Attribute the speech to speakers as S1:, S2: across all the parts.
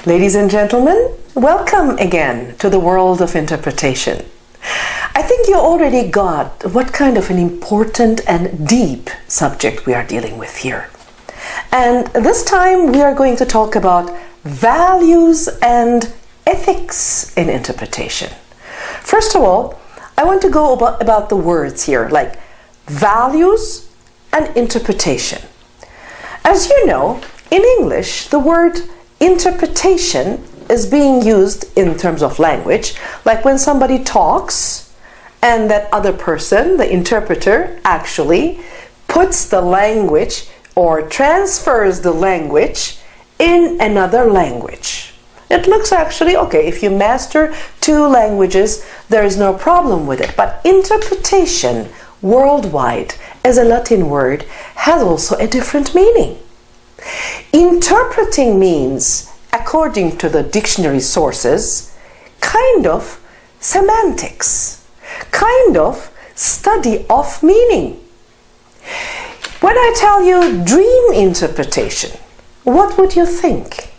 S1: Ladies and gentlemen, welcome again to the world of interpretation. I think you already got what kind of an important and deep subject we are dealing with here. And this time we are going to talk about values and ethics in interpretation. First of all, I want to go about the words here, like values and interpretation. As you know, in English, the word interpretation is being used in terms of language, like when somebody talks and that other person, the interpreter, actually puts the language or transfers the language in another language. It looks actually okay. If you master two languages, there is no problem with it. But interpretation worldwide, as a Latin word, has also a different meaning. Interpreting means, according to the dictionary sources, kind of semantics, kind of study of meaning. When I tell you dream interpretation, what would you think?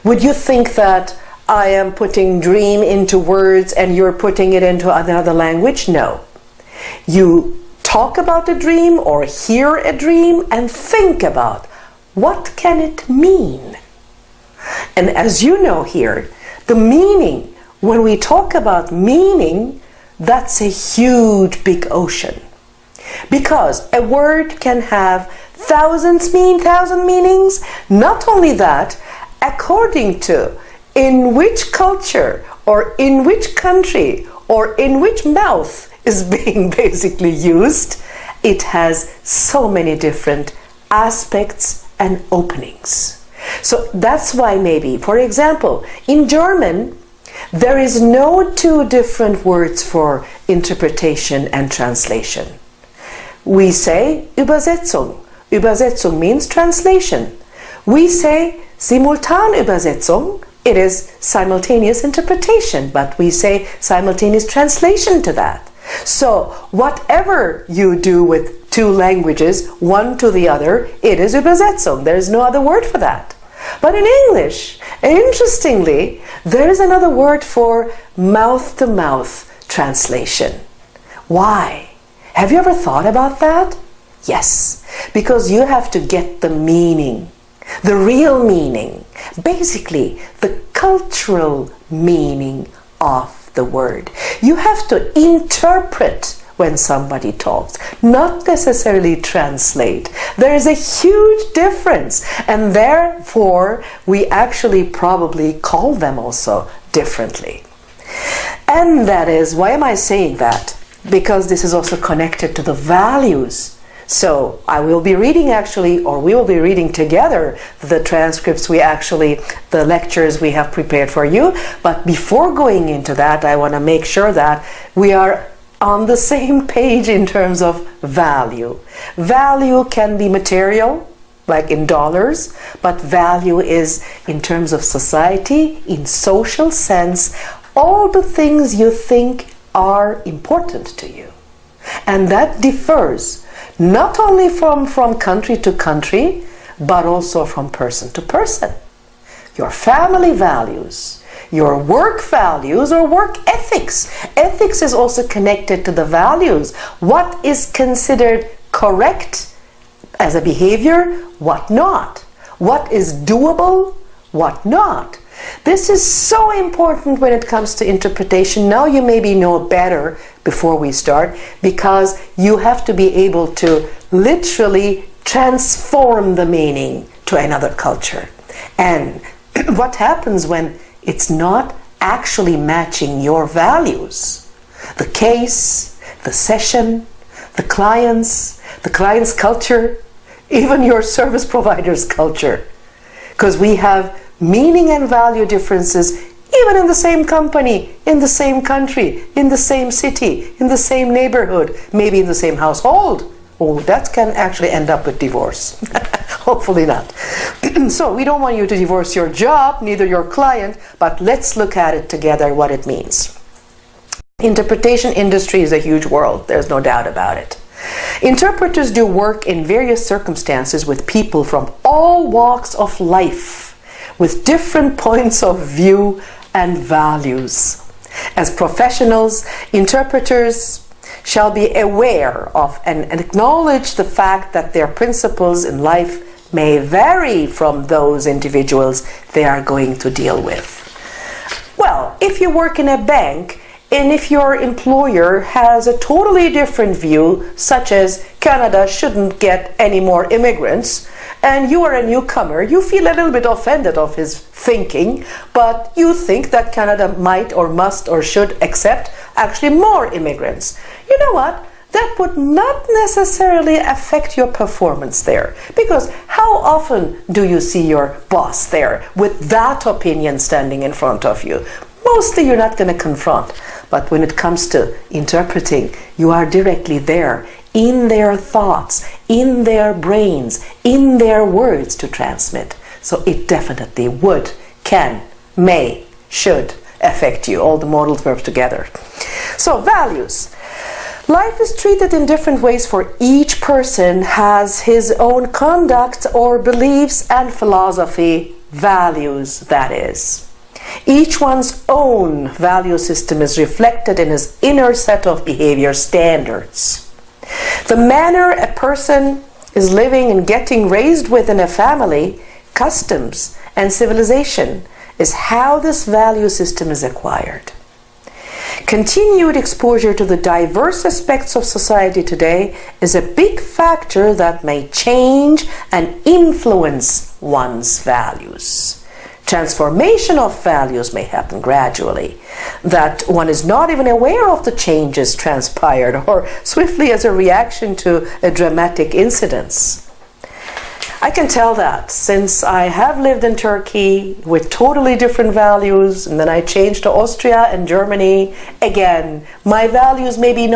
S1: Would you think that I am putting dream into words and you're putting it into another language? No. You talk about a dream or hear a dream and think about what can it mean? And as you know here, the meaning, when we talk about meaning, that's a huge big ocean. Because a word can have thousand meanings. Not only that, according to in which culture or in which country or in which mouth is being basically used, it has so many different aspects and openings. So that's why maybe, for example, in German, there is no two different words for interpretation and translation. We say Übersetzung. Übersetzung means translation. We say Simultanübersetzung. It is simultaneous interpretation, but we say simultaneous translation to that. So whatever you do with two languages, one to the other, it is Übersetzung. There is no other word for that. But in English, interestingly, there is another word for mouth-to-mouth translation. Why? Have you ever thought about that? Yes, because you have to get the meaning, the real meaning, basically the cultural meaning of the word. You have to interpret when somebody talks, not necessarily translate. There is a huge difference, and therefore we actually probably call them also differently. And that is, why am I saying that? Because this is also connected to the values. So I will be reading actually, or we will be reading together the transcripts the lectures we have prepared for you. But before going into that, I want to make sure that we are on the same page in terms of value. Value can be material, like in dollars, but value is in terms of society, in social sense, all the things you think are important to you. And that differs not only from country to country, but also from person to person. Your family values, your work values or work ethics. Ethics is also connected to the values. What is considered correct as a behavior, what not? What is doable, what not? This is so important when it comes to interpretation. Now you maybe know better before we start, because you have to be able to literally transform the meaning to another culture. And what happens when it's not actually matching your values? The case, the session, the client's culture, even your service provider's culture. Because we have meaning and value differences even in the same company, in the same country, in the same city, in the same neighborhood, maybe in the same household. Oh, that can actually end up with divorce. Hopefully not. So we don't want you to divorce your job, neither your client, but let's look at it together, what it means. Interpretation industry is a huge world, there's no doubt about it. Interpreters do work in various circumstances with people from all walks of life, with different points of view and values. As professionals, interpreters shall be aware of and acknowledge the fact that their principles in life may vary from those individuals they are going to deal with. Well, if you work in a bank, and if your employer has a totally different view, such as Canada shouldn't get any more immigrants, and you are a newcomer, you feel a little bit offended of his thinking, but you think that Canada might or must or should accept actually more immigrants. You know what? That would not necessarily affect your performance there, because how often do you see your boss there with that opinion standing in front of you? Mostly you're not going to confront, but when it comes to interpreting, you are directly there, in their thoughts, in their brains, in their words to transmit. So it definitely would, can, may, should affect you, all the modal verbs together. So values. Life is treated in different ways for each person, has his own conduct or beliefs and philosophy, values that is. Each one's own value system is reflected in his inner set of behavior standards. The manner a person is living and getting raised within a family, customs, and civilization is how this value system is acquired. Continued exposure to the diverse aspects of society today is a big factor that may change and influence one's values. Transformation of values may happen gradually, that one is not even aware of the changes transpired or swiftly as a reaction to a dramatic incident. I can tell that since I have lived in Turkey with totally different values, and then I changed to Austria and Germany. Again, my values maybe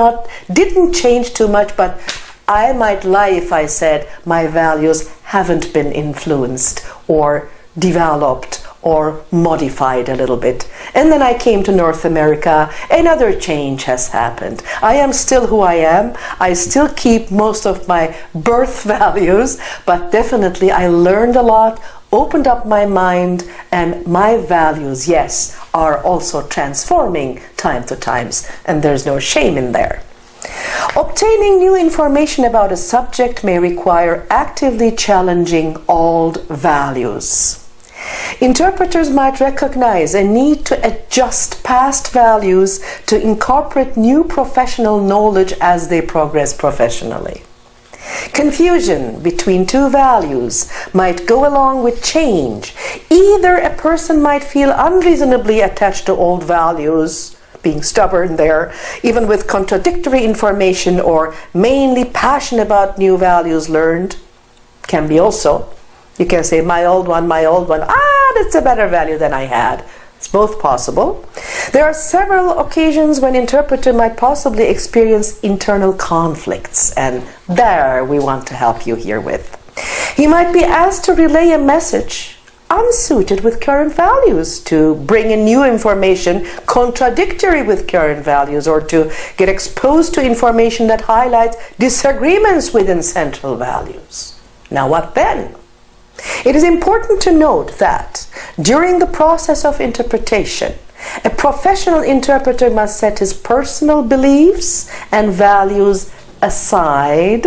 S1: didn't change too much, but I might lie if I said my values haven't been influenced or developed or modified a little bit. And then I came to North America, another change has happened. I am still who I am. I still keep most of my birth values, but definitely I learned a lot, opened up my mind, and my values, yes, are also transforming time to time, and there's no shame in there. Obtaining new information about a subject may require actively challenging old values. Interpreters might recognize a need to adjust past values to incorporate new professional knowledge as they progress professionally. Confusion between two values might go along with change. Either a person might feel unreasonably attached to old values, being stubborn there, even with contradictory information, or mainly passionate about new values learned. Can be also. You can say, my old one, that's a better value than I had. It's both possible. There are several occasions when interpreter might possibly experience internal conflicts, and there we want to help you here with. He might be asked to relay a message unsuited with current values, to bring in new information contradictory with current values, or to get exposed to information that highlights disagreements within central values. Now what then? It is important to note that during the process of interpretation, a professional interpreter must set his personal beliefs and values aside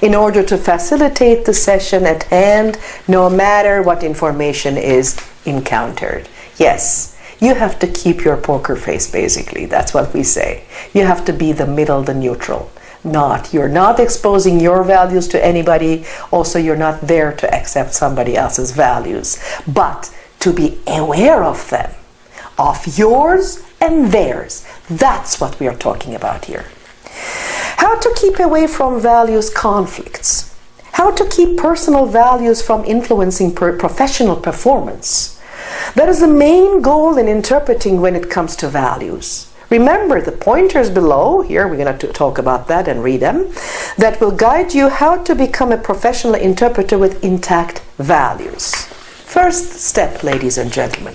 S1: in order to facilitate the session at hand, no matter what information is encountered. Yes, you have to keep your poker face, basically. That's what we say. You have to be the middle, the neutral. You're not exposing your values to anybody. Also, you're not there to accept somebody else's values, but to be aware of them, of yours and theirs. That's what we are talking about here. How to keep away from values conflicts. How to keep personal values from influencing professional performance. That is the main goal in interpreting when it comes to values. Remember the pointers below, here we're going to talk about that and read them, that will guide you how to become a professional interpreter with intact values. First step, ladies and gentlemen.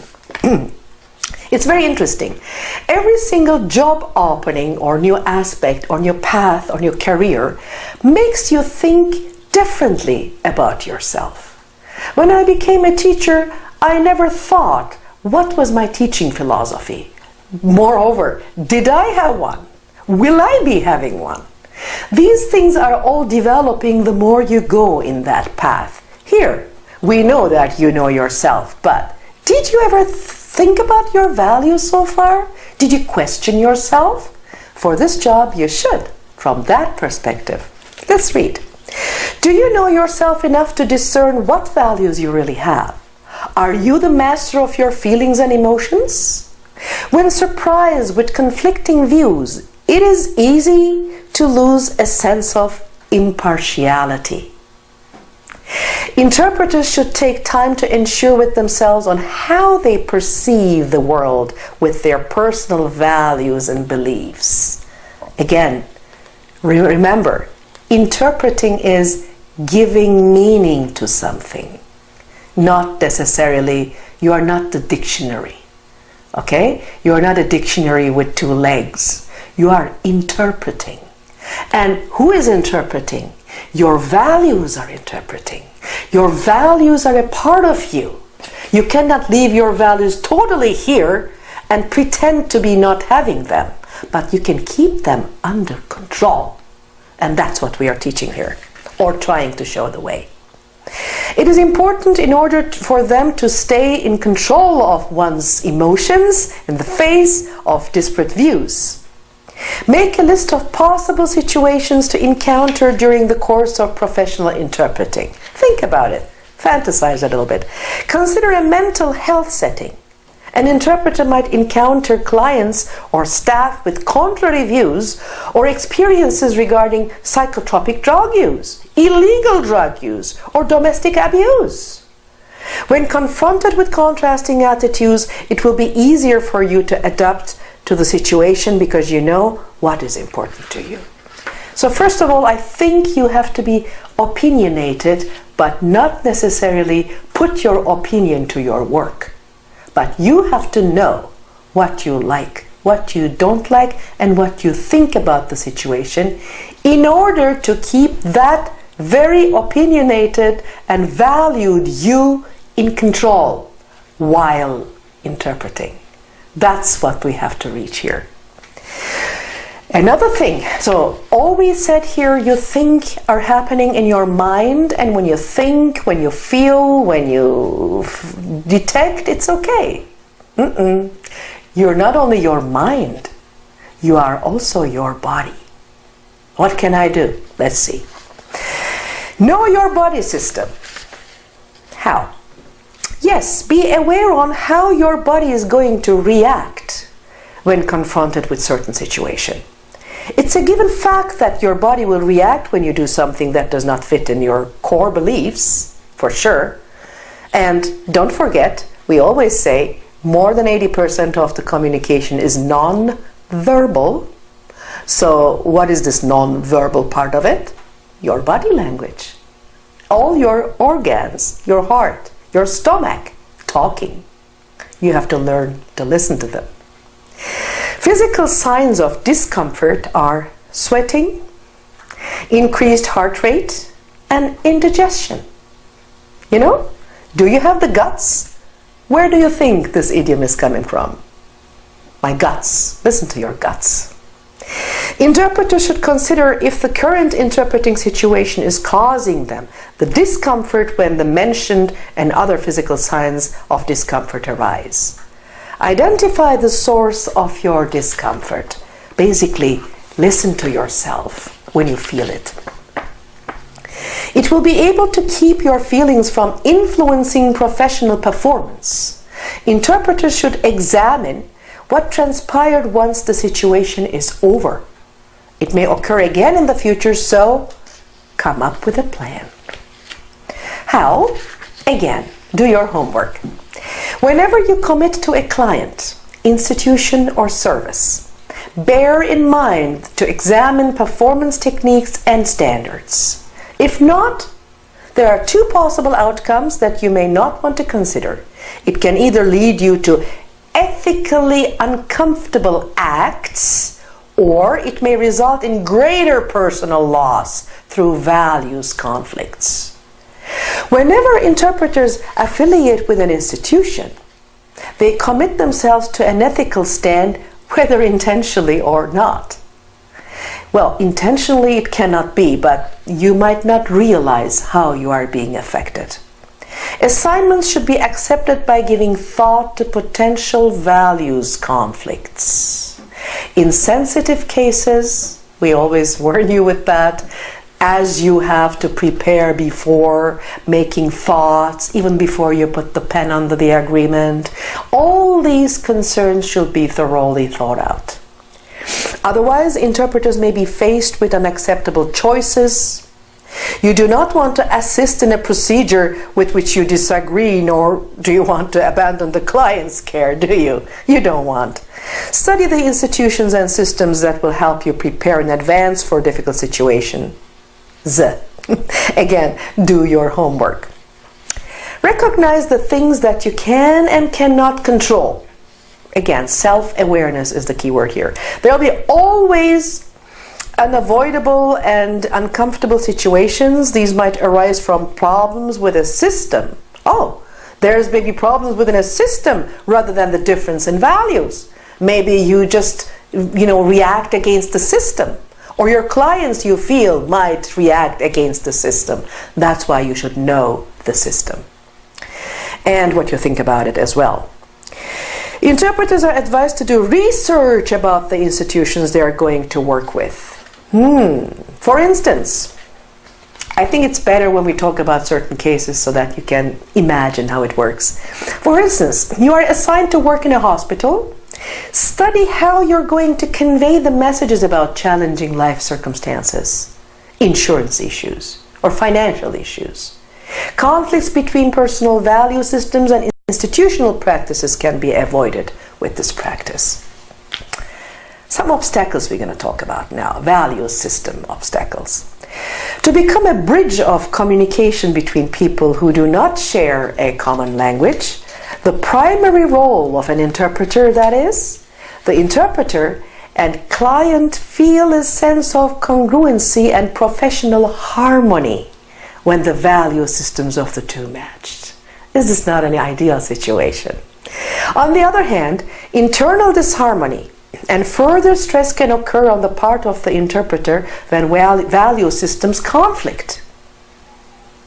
S1: It's very interesting. Every single job opening or new aspect on your path, on your career, makes you think differently about yourself. When I became a teacher, I never thought, what was my teaching philosophy? Moreover, did I have one? Will I be having one? These things are all developing the more you go in that path. Here, we know that you know yourself, but did you ever think about your values so far? Did you question yourself? For this job, you should, from that perspective. Let's read. Do you know yourself enough to discern what values you really have? Are you the master of your feelings and emotions? When surprised with conflicting views, it is easy to lose a sense of impartiality. Interpreters should take time to ensure with themselves on how they perceive the world with their personal values and beliefs. Again, remember, interpreting is giving meaning to something. Not necessarily, you are not the dictionary. Okay? You are not a dictionary with two legs. You are interpreting. And who is interpreting? Your values are interpreting. Your values are a part of you. You cannot leave your values totally here and pretend to be not having them, but you can keep them under control. And that's what we are teaching here, or trying to show the way. It is important in order for them to stay in control of one's emotions in the face of disparate views. Make a list of possible situations to encounter during the course of professional interpreting. Think about it. Fantasize a little bit. Consider a mental health setting. An interpreter might encounter clients or staff with contrary views or experiences regarding psychotropic drug use, illegal drug use, or domestic abuse. When confronted with contrasting attitudes, it will be easier for you to adapt to the situation because you know what is important to you. So first of all, I think you have to be opinionated, but not necessarily put your opinion to your work. But you have to know what you like, what you don't like, and what you think about the situation in order to keep that very opinionated and valued you in control while interpreting. That's what we have to reach here. Another thing, so all we said here, you think are happening in your mind, and when you think, when you feel, when you detect, it's okay. You're not only your mind, you are also your body. What can I do? Let's see. Know your body system. How? Yes, be aware on how your body is going to react when confronted with certain situation. It's a given fact that your body will react when you do something that does not fit in your core beliefs, for sure. And don't forget, we always say more than 80% of the communication is non-verbal. So what is this non-verbal part of it? Your body language. All your organs, your heart, your stomach, talking. You have to learn to listen to them. Physical signs of discomfort are sweating, increased heart rate, and indigestion. You know, do you have the guts? Where do you think this idiom is coming from? My guts. Listen to your guts. Interpreters should consider if the current interpreting situation is causing them the discomfort when the mentioned and other physical signs of discomfort arise. Identify the source of your discomfort. Basically, listen to yourself when you feel it. It will be able to keep your feelings from influencing professional performance. Interpreters should examine what transpired once the situation is over. It may occur again in the future, so come up with a plan. How? Again, do your homework. Whenever you commit to a client, institution, or service, bear in mind to examine performance techniques and standards. If not, there are two possible outcomes that you may not want to consider. It can either lead you to ethically uncomfortable acts, or it may result in greater personal loss through values conflicts. Whenever interpreters affiliate with an institution, they commit themselves to an ethical stand, whether intentionally or not. Well, intentionally it cannot be, but you might not realize how you are being affected. Assignments should be accepted by giving thought to potential values conflicts. In sensitive cases, we always warn you with that, as you have to prepare before making thoughts, even before you put the pen under the agreement. All these concerns should be thoroughly thought out. Otherwise, interpreters may be faced with unacceptable choices. You do not want to assist in a procedure with which you disagree, nor do you want to abandon the client's care, do you? You don't want. Study the institutions and systems that will help you prepare in advance for a difficult situation. Again, do your homework. Recognize the things that you can and cannot control. Again, self-awareness is the key word here. There will be always unavoidable and uncomfortable situations. These might arise from problems with a system. Oh, there's maybe problems within a system rather than the difference in values. Maybe you just, react against the system. Or your clients, you feel, might react against the system. That's why you should know the system and what you think about it as well. Interpreters are advised to do research about the institutions they are going to work with. For instance, I think it's better when we talk about certain cases so that you can imagine how it works. For instance, you are assigned to work in a hospital. Study how you're going to convey the messages about challenging life circumstances, insurance issues, or financial issues. Conflicts between personal value systems and institutional practices can be avoided with this practice. Some obstacles we're going to talk about now, value system obstacles. To become a bridge of communication between people who do not share a common language, the primary role of an interpreter, that is, the interpreter and client feel a sense of congruency and professional harmony when the value systems of the two matched. This is not an ideal situation. On the other hand, internal disharmony and further stress can occur on the part of the interpreter when value systems conflict.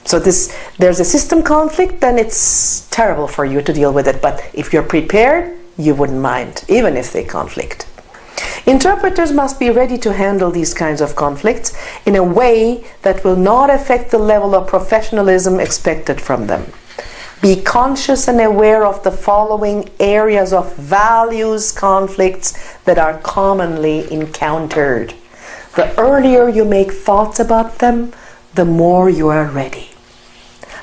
S1: So there's a system conflict, then it's terrible for you to deal with it. But if you're prepared, you wouldn't mind, even if they conflict. Interpreters must be ready to handle these kinds of conflicts in a way that will not affect the level of professionalism expected from them. Be conscious and aware of the following areas of values conflicts that are commonly encountered. The earlier you make thoughts about them, the more you are ready.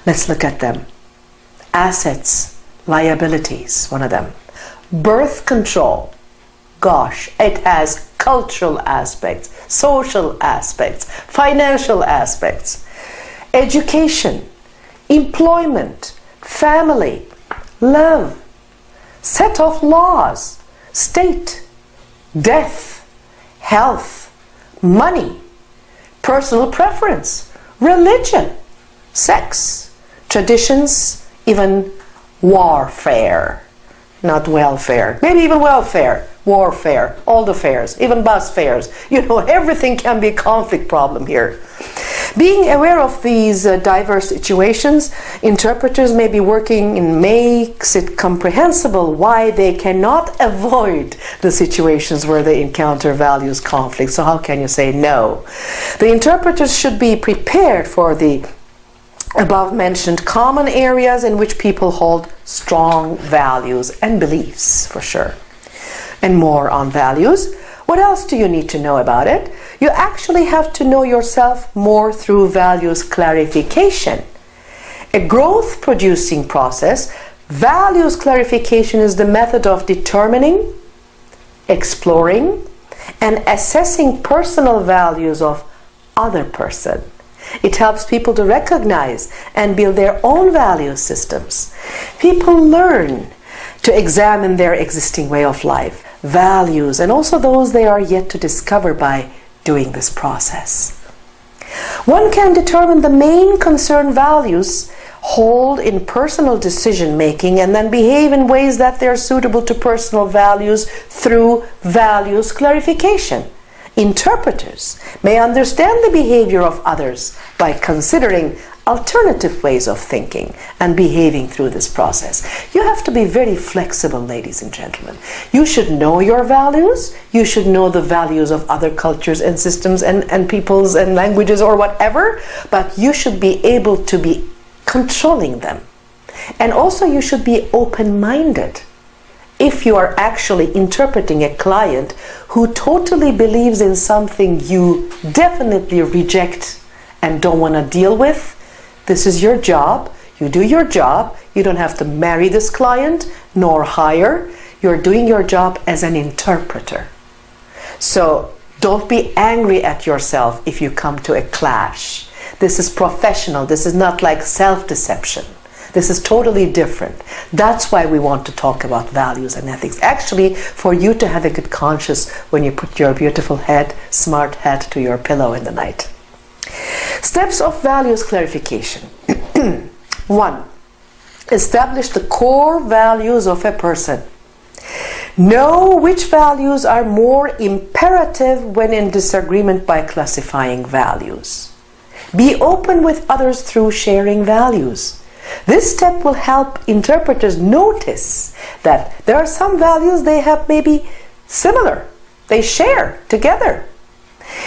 S1: Let's look at them. Assets, liabilities, one of them. Birth control. Gosh, it has cultural aspects, social aspects, financial aspects. Education, employment, family, love, set of laws, state, death, health, money, personal preference, religion, sex, traditions, even warfare. Not welfare, maybe even welfare, warfare, all the fares, even bus fares. Everything can be a conflict problem here. Being aware of these diverse situations, interpreters may be working and makes it comprehensible why they cannot avoid the situations where they encounter values conflict. So how can you say no? The interpreters should be prepared for the above-mentioned common areas in which people hold strong values and beliefs, for sure. And more on values. What else do you need to know about it? You actually have to know yourself more through values clarification. A growth-producing process, values clarification is the method of determining, exploring, and assessing personal values of other person. It helps people to recognize and build their own value systems. People learn to examine their existing way of life, values, and also those they are yet to discover by doing this process. One can determine the main concern values hold in personal decision making and then behave in ways that they're suitable to personal values through values clarification. Interpreters may understand the behavior of others by considering alternative ways of thinking and behaving through this process. You have to be very flexible, ladies and gentlemen. You should know your values. You should know the values of other cultures and systems and peoples and languages or whatever, but you should be able to be controlling them. And also you should be open-minded. If you are actually interpreting a client who totally believes in something you definitely reject and don't want to deal with, this is your job. You do your job. You don't have to marry this client nor hire. You're doing your job as an interpreter. So don't be angry at yourself if you come to a clash. This is professional. This is not like self-deception. This is totally different. That's why we want to talk about values and ethics. Actually, for you to have a good conscience when you put your beautiful head, smart head to your pillow in the night. Steps of values clarification. 1. Establish the core values of a person. Know which values are more imperative when in disagreement by classifying values. Be open with others through sharing values. This step will help interpreters notice that there are some values they have maybe similar. They share together.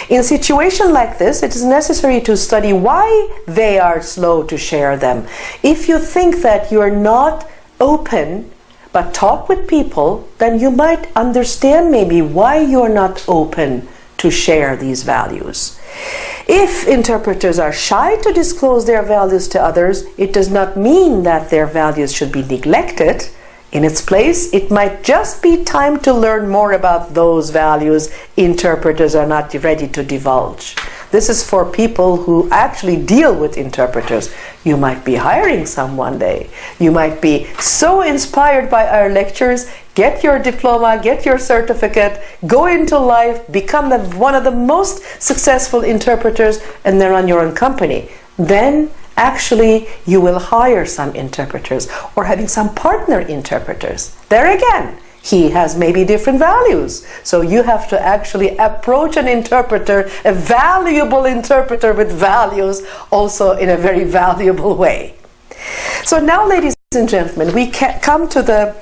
S1: In a situation like this, it is necessary to study why they are slow to share them. If you think that you are not open but talk with people, then you might understand maybe why you are not open to share these values. If interpreters are shy to disclose their values to others, it does not mean that their values should be neglected. In its place, it might just be time to learn more about those values interpreters are not ready to divulge. This is for people who actually deal with interpreters. You might be hiring some one day. You might be so inspired by our lectures, get your diploma, get your certificate, go into life, become one of the most successful interpreters, and then run your own company. Then actually you will hire some interpreters or having some partner interpreters. There again, he has maybe different values. So you have to actually approach an interpreter, a valuable interpreter with values, also in a very valuable way. So now, ladies and gentlemen, we come to the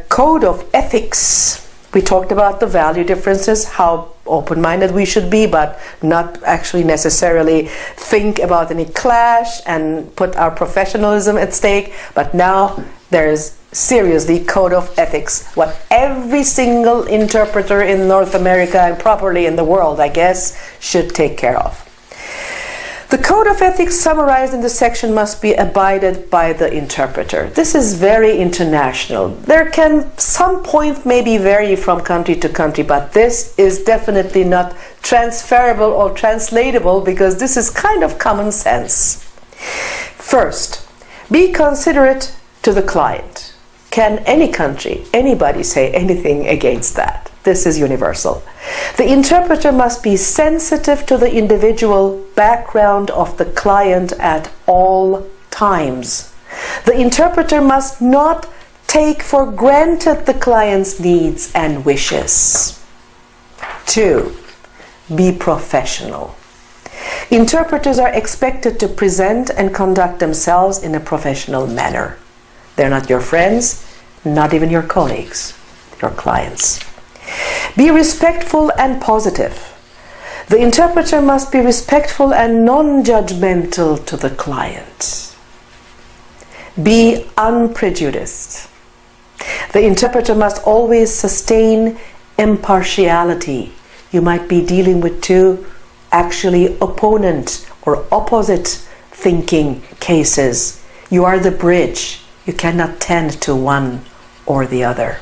S1: code of ethics. We talked about the value differences, how open-minded we should be, but not actually necessarily think about any clash and put our professionalism at stake. But now there's seriously code of ethics, what every single interpreter in North America and properly in the world, I guess, should take care of. The code of ethics summarized in this section must be abided by the interpreter. This is very international. There can some point maybe vary from country to country, but this is definitely not transferable or translatable because this is kind of common sense. First, be considerate to the client. Can any country, anybody say anything against that? This is universal. The interpreter must be sensitive to the individual background of the client at all times. The interpreter must not take for granted the client's needs and wishes. 2. Be professional. Interpreters are expected to present and conduct themselves in a professional manner. They're not your friends, not even your colleagues, your clients. Be respectful and positive. The interpreter must be respectful and non-judgmental to the client. Be unprejudiced. The interpreter must always sustain impartiality. You might be dealing with two actually opponent or opposite thinking cases. You are the bridge. You cannot tend to one or the other.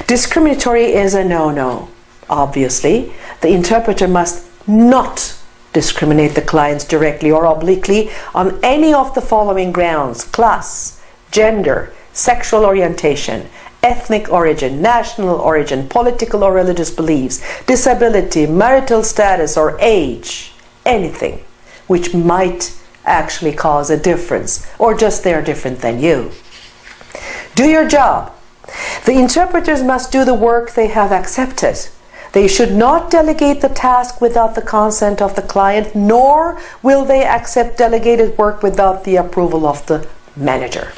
S1: Discriminatory is a no-no. Obviously, the interpreter must not discriminate the clients directly or obliquely on any of the following grounds: class, gender, sexual orientation, ethnic origin, national origin, political or religious beliefs, disability, marital status or age, anything which might actually cause a difference, or just they're different than you. Do your job. The interpreters must do the work they have accepted. They should not delegate the task without the consent of the client, nor will they accept delegated work without the approval of the manager.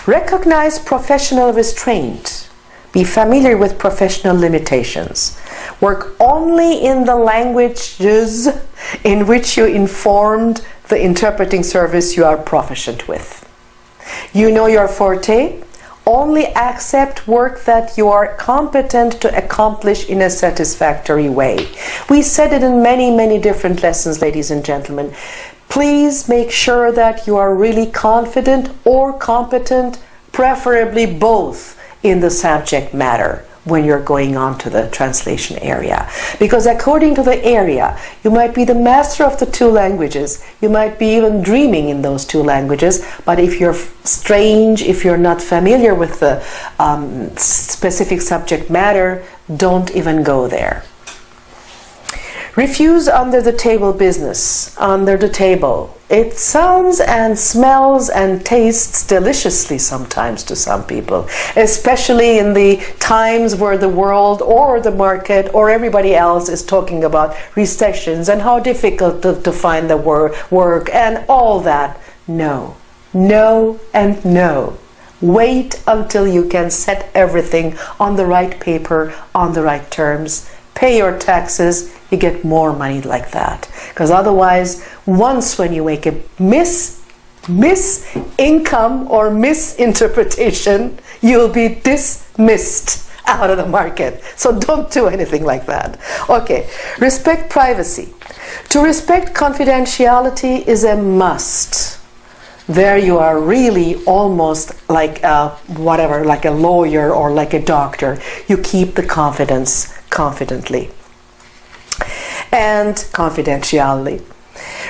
S1: Recognize professional restraint. Be familiar with professional limitations. Work only in the languages in which you informed the interpreting service you are proficient with. You know your forte. Only accept work that you are competent to accomplish in a satisfactory way. We said it in many, many different lessons, ladies and gentlemen. Please make sure that you are really confident or competent, preferably both, in the subject matter when you're going on to the translation area. Because according to the area, you might be the master of the two languages. You might be even dreaming in those two languages. But if you're strange, if you're not familiar with the specific subject matter, don't even go there. Refuse under the table business. Under the table. It sounds and smells and tastes deliciously sometimes to some people, especially in the times where the world or the market or everybody else is talking about recessions and how difficult to find the work and all that. No, no, and no. Wait until you can set everything on the right paper, on the right terms. Pay your taxes, you get more money like that. Because otherwise, once when you make a miss income or misinterpretation, you'll be dismissed out of the market. So don't do anything like that. Okay, respect privacy. To respect confidentiality is a must. There you are really almost like like a lawyer or like a doctor. You keep the confidence confidently and confidentially.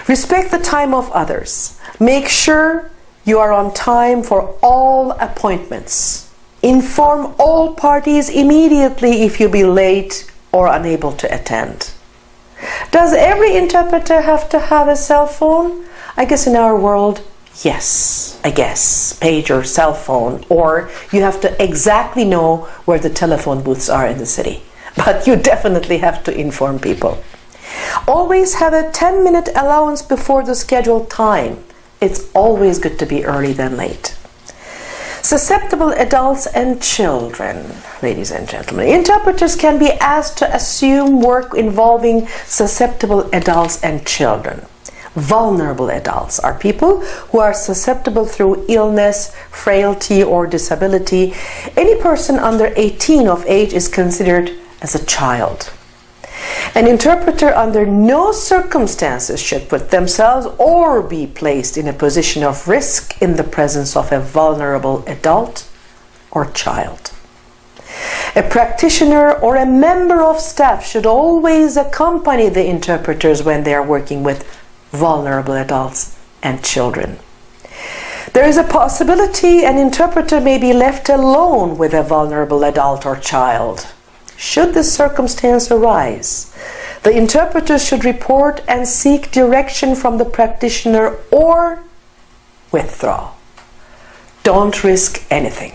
S1: Respect the time of others. Make sure you are on time for all appointments. Inform all parties immediately if you be late or unable to attend. Does every interpreter have to have a cell phone? I guess in our world, yes, I guess. Pager, cell phone, or you have to exactly know where the telephone booths are in the city. But you definitely have to inform people. Always have a 10-minute allowance before the scheduled time. It's always good to be early than late. Susceptible adults and children, ladies and gentlemen. Interpreters can be asked to assume work involving susceptible adults and children. Vulnerable adults are people who are susceptible through illness, frailty, or disability. Any person under 18 of age is considered as a child. An interpreter under no circumstances should put themselves or be placed in a position of risk in the presence of a vulnerable adult or child. A practitioner or a member of staff should always accompany the interpreters when they are working with vulnerable adults and children. There is a possibility an interpreter may be left alone with a vulnerable adult or child. Should this circumstance arise, the interpreter should report and seek direction from the practitioner or withdraw. Don't risk anything.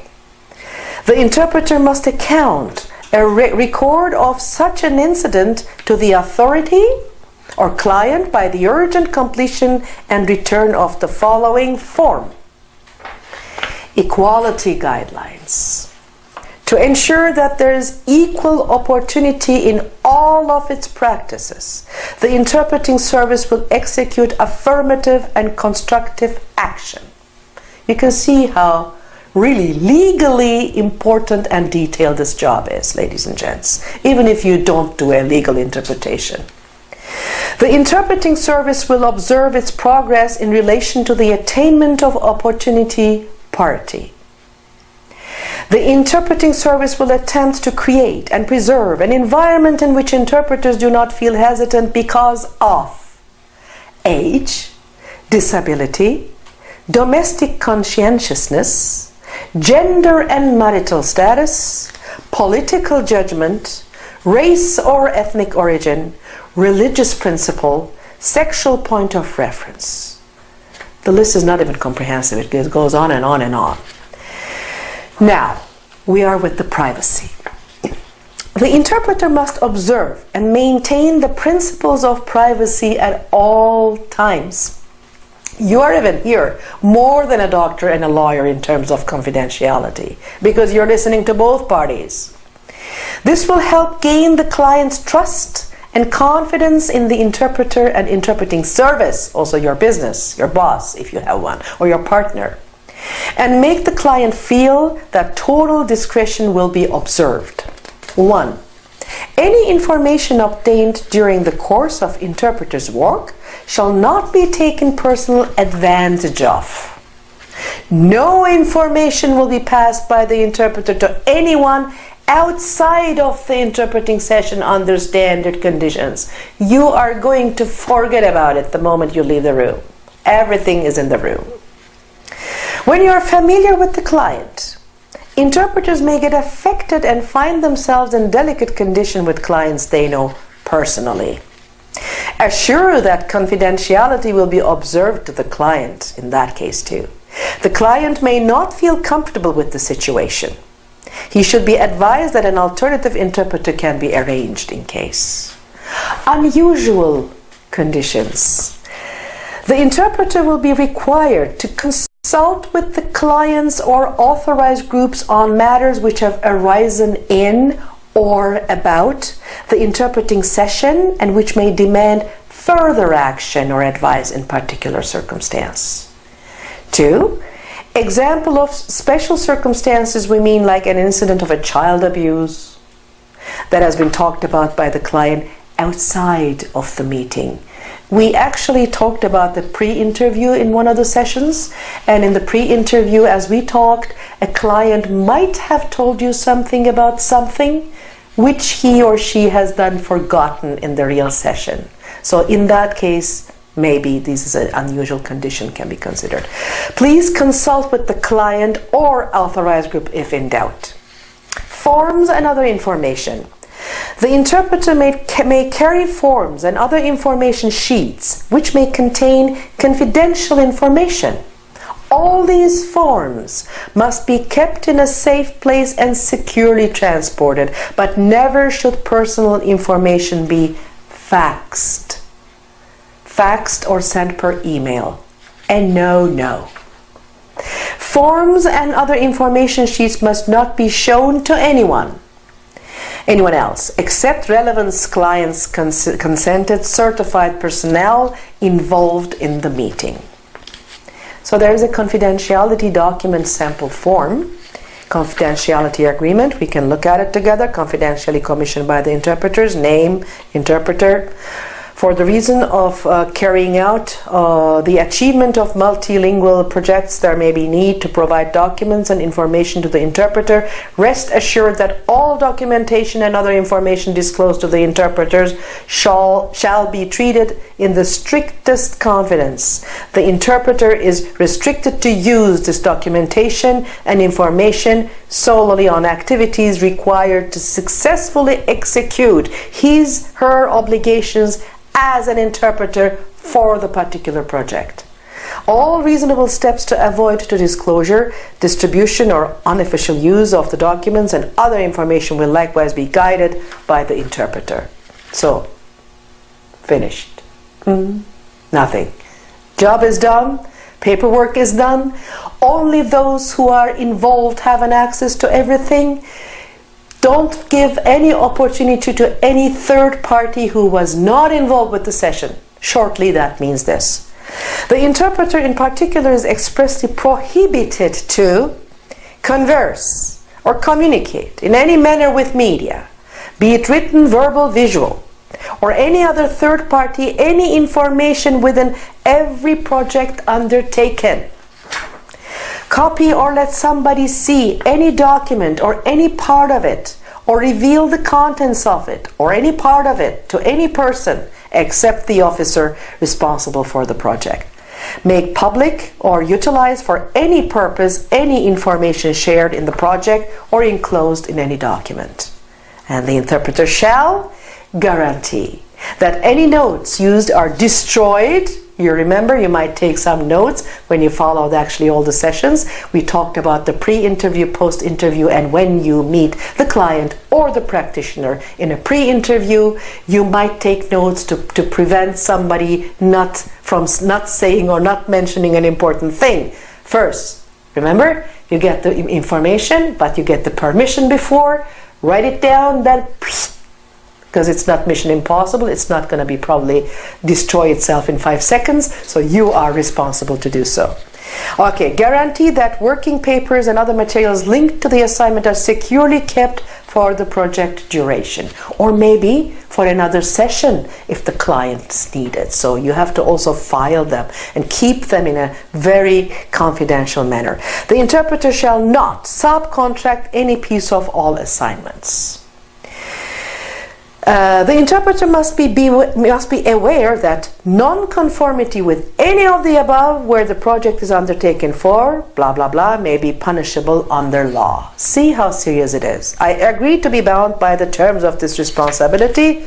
S1: The interpreter must account a record of such an incident to the authority or client by the urgent completion and return of the following form. Equality guidelines. To ensure that there is equal opportunity in all of its practices, the interpreting service will execute affirmative and constructive action. You can see how really legally important and detailed this job is, ladies and gents, even if you don't do a legal interpretation. The interpreting service will observe its progress in relation to the attainment of opportunity parity. The interpreting service will attempt to create and preserve an environment in which interpreters do not feel hesitant because of age, disability, domestic conscientiousness, gender and marital status, political judgment, race or ethnic origin, religious principle, sexual point of reference. The list is not even comprehensive. It goes on and on and on. Now, we are with the privacy. The interpreter must observe and maintain the principles of privacy at all times. You are even here more than a doctor and a lawyer in terms of confidentiality, because you're listening to both parties. This will help gain the client's trust and confidence in the interpreter and interpreting service, also your business, your boss if you have one, or your partner, and make the client feel that total discretion will be observed. 1. Any information obtained during the course of interpreter's work shall not be taken personal advantage of. No information will be passed by the interpreter to anyone outside of the interpreting session under standard conditions. You are going to forget about it the moment you leave the room. Everything is in the room. When you are familiar with the client, interpreters may get affected and find themselves in delicate condition with clients they know personally. Assure that confidentiality will be observed to the client in that case too. The client may not feel comfortable with the situation. He should be advised that an alternative interpreter can be arranged in case. Unusual conditions. The interpreter will be required to consult with the clients or authorized groups on matters which have arisen in or about the interpreting session and which may demand further action or advice in particular circumstance. 2. Example of special circumstances, we mean like an incident of a child abuse that has been talked about by the client outside of the meeting. We actually talked about the pre-interview in one of the sessions, and in the pre-interview, as we talked, a client might have told you something about something which he or she has then forgotten in the real session. So in that case, maybe this is an unusual condition can be considered. Please consult with the client or authorized group if in doubt. Forms and other information. The interpreter may carry forms and other information sheets which may contain confidential information. All these forms must be kept in a safe place and securely transported, but never should personal information be faxed or sent per email. And no. Forms and other information sheets must not be shown to anyone else except relevant clients' consented certified personnel involved in the meeting. So there is a confidentiality document sample form, confidentiality agreement. We can look at it together. Confidentially commissioned by the interpreters, name, interpreter. For the reason of carrying out the achievement of multilingual projects, there may be need to provide documents and information to the interpreter. Rest assured that all documentation and other information disclosed to the interpreters shall be treated in the strictest confidence. The interpreter is restricted to use this documentation and information solely on activities required to successfully execute her obligations as an interpreter for the particular project. All reasonable steps to avoid the disclosure, distribution, or unofficial use of the documents and other information will likewise be guided by the interpreter. So, finished. Nothing. Job is done. Paperwork is done. Only those who are involved have an access to everything. Don't give any opportunity to any third party who was not involved with the session. Shortly, that means this. The interpreter in particular is expressly prohibited to converse or communicate in any manner with media, be it written, verbal, visual, or any other third party, any information within every project undertaken. Copy or let somebody see any document or any part of it, or reveal the contents of it or any part of it to any person except the officer responsible for the project. Make public or utilize for any purpose any information shared in the project or enclosed in any document. And the interpreter shall guarantee that any notes used are destroyed. You remember, you might take some notes when you followed actually all the sessions. We talked about the pre-interview, post-interview, and when you meet the client or the practitioner. In a pre-interview, you might take notes to prevent somebody from not saying or not mentioning an important thing. First, remember, you get the information, but you get the permission before. Write it down, then because it's not mission impossible, it's not going to be probably destroy itself in 5 seconds, so you are responsible to do so. Okay, guarantee that working papers and other materials linked to the assignment are securely kept for the project duration, or maybe for another session if the clients need it. So you have to also file them and keep them in a very confidential manner. The interpreter shall not subcontract any piece of all assignments. The interpreter must be aware that non-conformity with any of the above where the project is undertaken for, blah blah blah, may be punishable under law. See how serious it is. I agree to be bound by the terms of this responsibility.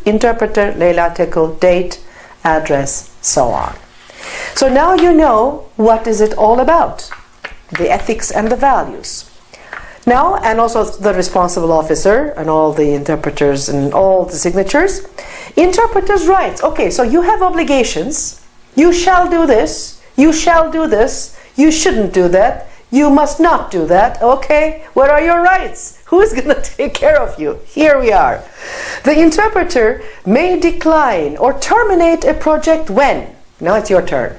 S1: Interpreter, Leila Tekul, date, address, so on. So now you know what is it all about. The ethics and the values. Now, and also the responsible officer and all the interpreters and all the signatures. Interpreters' rights. Okay, so you have obligations. You shall do this. You shall do this. You shouldn't do that. You must not do that. Okay, what are your rights? Who is going to take care of you? Here we are. The interpreter may decline or terminate a project when, now it's your turn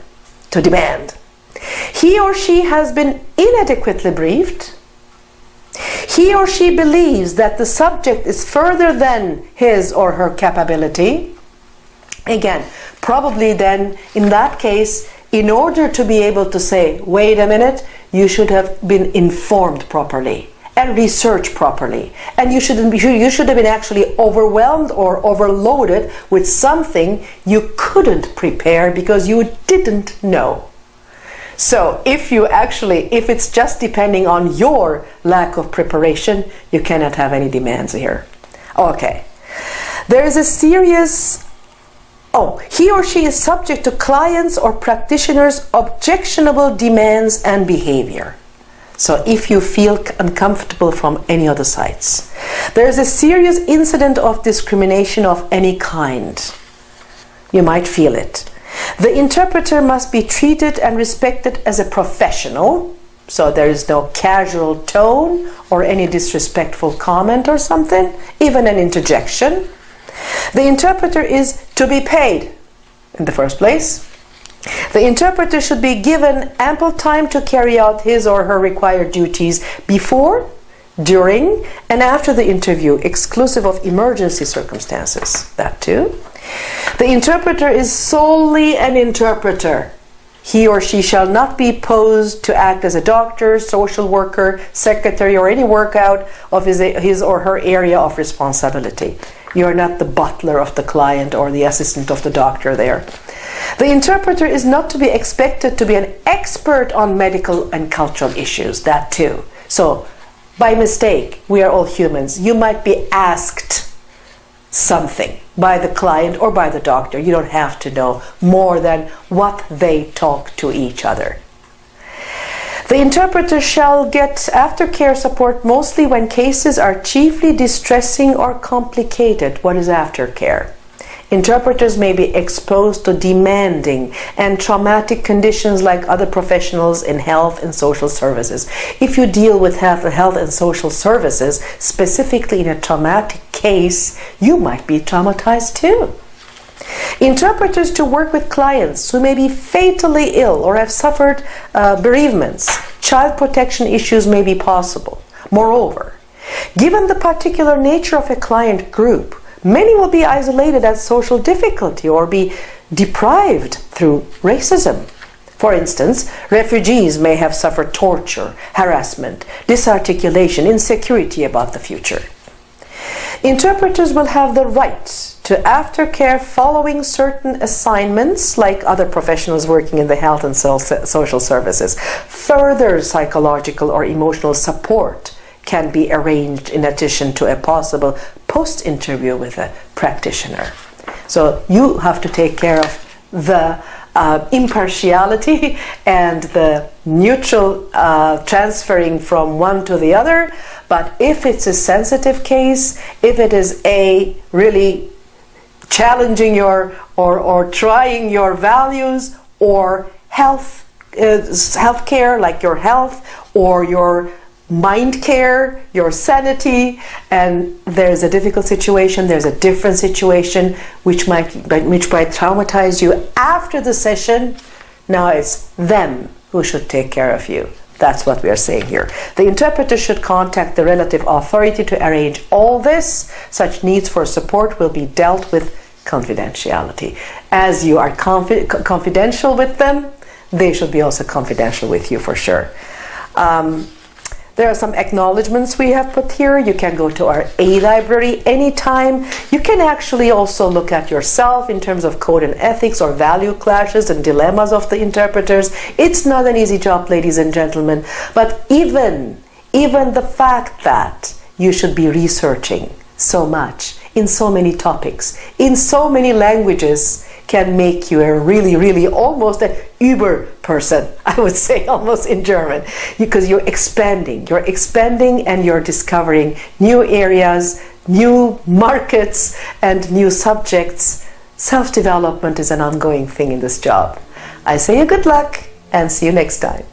S1: to demand, he or she has been inadequately briefed, he or she believes that the subject is further than his or her capability. Again, probably then, in that case, in order to be able to say, wait a minute, you should have been informed properly and researched properly. And you should have been actually overwhelmed or overloaded with something you couldn't prepare because you didn't know. So if it's just depending on your lack of preparation, you cannot have any demands here. Okay. There is a serious, he or she is subject to clients or practitioners' objectionable demands and behavior. So if you feel uncomfortable from any of the sides, there is a serious incident of discrimination of any kind. You might feel it. The interpreter must be treated and respected as a professional, so there is no casual tone or any disrespectful comment or something, even an interjection. The interpreter is to be paid in the first place. The interpreter should be given ample time to carry out his or her required duties before, during, and after the interview, exclusive of emergency circumstances. That too. The interpreter is solely an interpreter. He or she shall not be posed to act as a doctor, social worker, secretary, or any workout of his or her area of responsibility. You are not the butler of the client or the assistant of the doctor there. The interpreter is not to be expected to be an expert on medical and cultural issues. That too. So, by mistake, we are all humans. You might be asked something by the client or by the doctor. You don't have to know more than what they talk to each other. The interpreter shall get aftercare support mostly when cases are chiefly distressing or complicated. What is aftercare? Interpreters may be exposed to demanding and traumatic conditions like other professionals in health and social services. If you deal with health and social services, specifically in a traumatic case, you might be traumatized too. Interpreters to work with clients who may be fatally ill or have suffered bereavements. Child protection issues may be possible. Moreover, given the particular nature of a client group, many will be isolated as social difficulty or be deprived through racism. For instance, refugees may have suffered torture, harassment, disarticulation, insecurity about the future. Interpreters will have the right to aftercare following certain assignments like other professionals working in the health and social services. Further psychological or emotional support can be arranged in addition to a possible post-interview with a practitioner. So you have to take care of the impartiality and the neutral transferring from one to the other. But if it's a sensitive case, if it is a really challenging your or trying your values or health care, like your health or your mind care, your sanity, and there's a difficult situation, there's a different situation which might traumatize you after the session, now it's them who should take care of you. That's what we are saying here. The interpreter should contact the relative authority to arrange all this. Such needs for support will be dealt with confidentiality. As you are confidential with them, they should be also confidential with you for sure. There are some acknowledgements we have put here. You can go to our A library anytime. You can actually also look at yourself in terms of code and ethics or value clashes and dilemmas of the interpreters. It's not an easy job, ladies and gentlemen, but even the fact that you should be researching so much in so many topics, in so many languages, can make you a really almost an Uber person, I would say, almost in German, because you're expanding and you're discovering new areas, new markets, and new subjects. Self-development is an ongoing thing in this job. I say you good luck and see you next time.